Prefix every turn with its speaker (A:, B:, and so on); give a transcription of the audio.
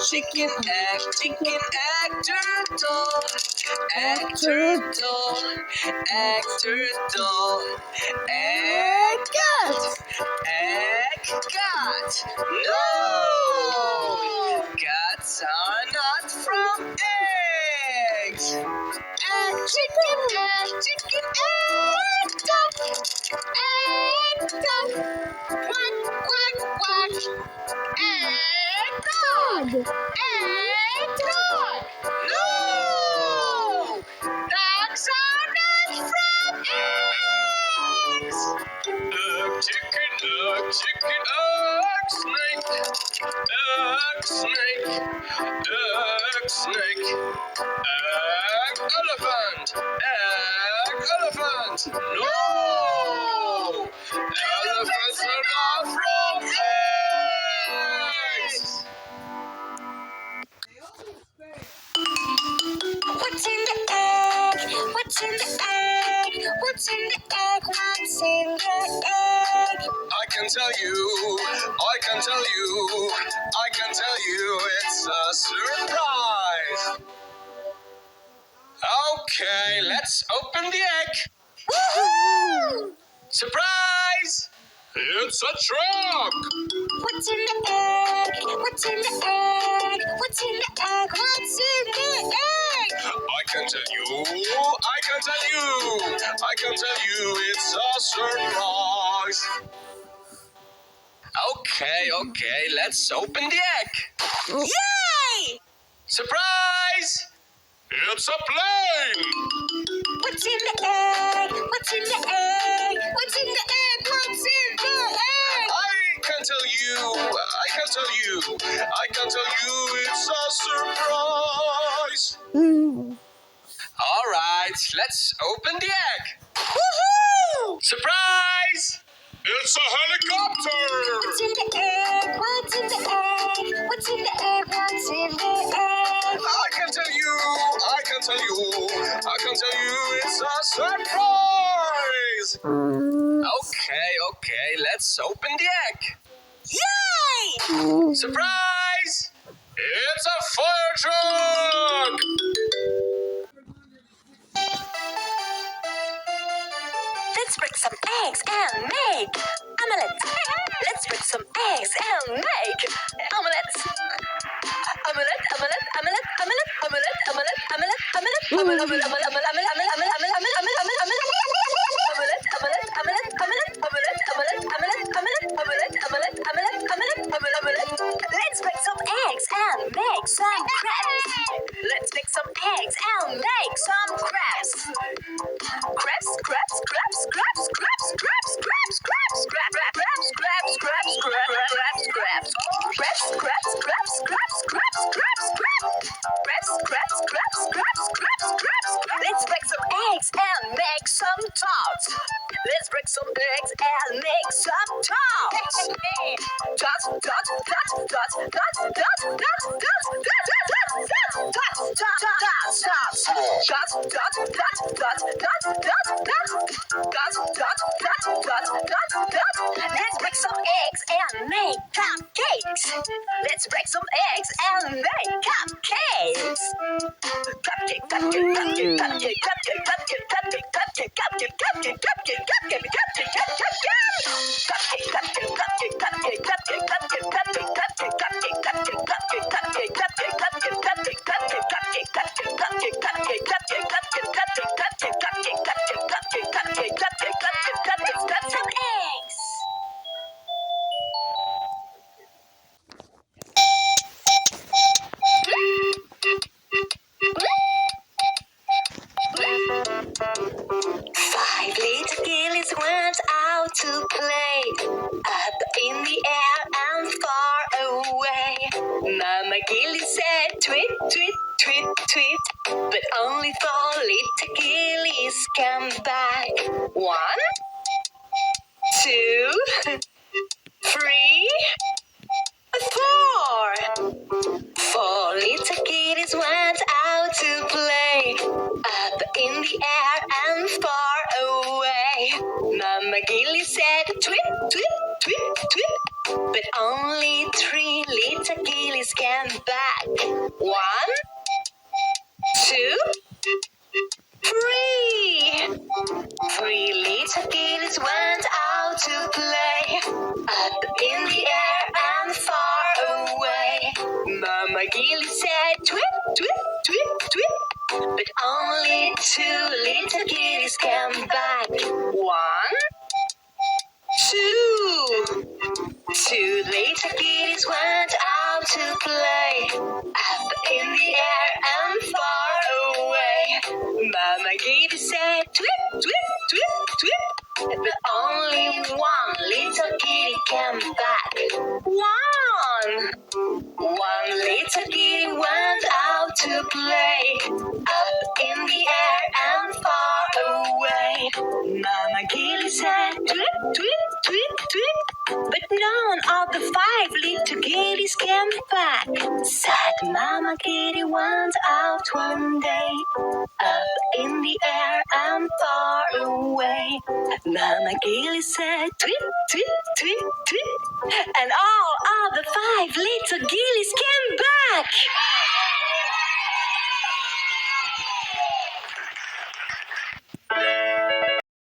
A: Chicken egg, turtle. Egg, turtle. Egg, turtle. Egg, cat. Egg, cat. No! Cats are not from eggs. Chicken, egg, duck. Egg, duck. Quack, quack, quack. Egg, dog. Egg, dog. No! Dogs are not from eggs. Chicken, snake. Snake. Elephant. No! Elephants are not from eggs. What's in the egg? What's in the egg? What's in the egg? What's in the egg? I can tell you, it's a surprise. Okay, let's open the egg. Woohoo! Surprise! It's a truck. What's in the egg? What's in the egg? What's in the egg? What's in the egg? I can tell you, it's a surprise. Okay, let's open the egg. Yay! Surprise! It's a plane! What's in the egg? What's in the egg? What's in the egg? What's in the egg? I can tell you, it's a surprise. All right, let's open the egg. Woohoo! Surprise! It's a helicopter! What's in the egg? What's in the egg? What's in the egg? What's in the egg? I can tell you, it's a surprise! Okay, let's open the egg. Yay! Surprise! It's a fire truck! Let's break some eggs and make omelette. Let's break some eggs and make omelette. Let's break some eggs and make some crabs. Let's make some eggs and make some crabs. Let's break some eggs and make some tots. Let's break some eggs and make some tots. Let's break some eggs and make cupcakes. Let's break some eggs and make cupcakes. Five little girls went out to play, up in the air and far away. Mama Gilly said tweet, tweet, tweet, tweet, but only 4 little girlies come back. 1, 2, 3, 4. 4 little kitties went out to play, up in the air and far away. Mama Gilly said tweet, tweet, tweet, tweet, But only 3 little gillies came back. 1, 2, 3. 3 little gillies went out to play, up in the air and far away. Mama Gilly said, tweet, tweet, tweet, tweet. But only 2 little gillies came back. 1, 2. 2 little gillies went out to play, up in the air and far away. Mama Gilly said, tweet, tweet, tweet, tweet. But only 1 little gilly came back. 1. 1 little gilly went out to play, up in the air and far away. Mama Gilly said, tweet, tweet, tweet, tweet. But none of the 5 little gillies came back. Sad Mama Gilly went out one day, up in the air and far away. Mama Gilly said, tweet, tweet, tweet, tweet. And all of the 5 little gillies came back.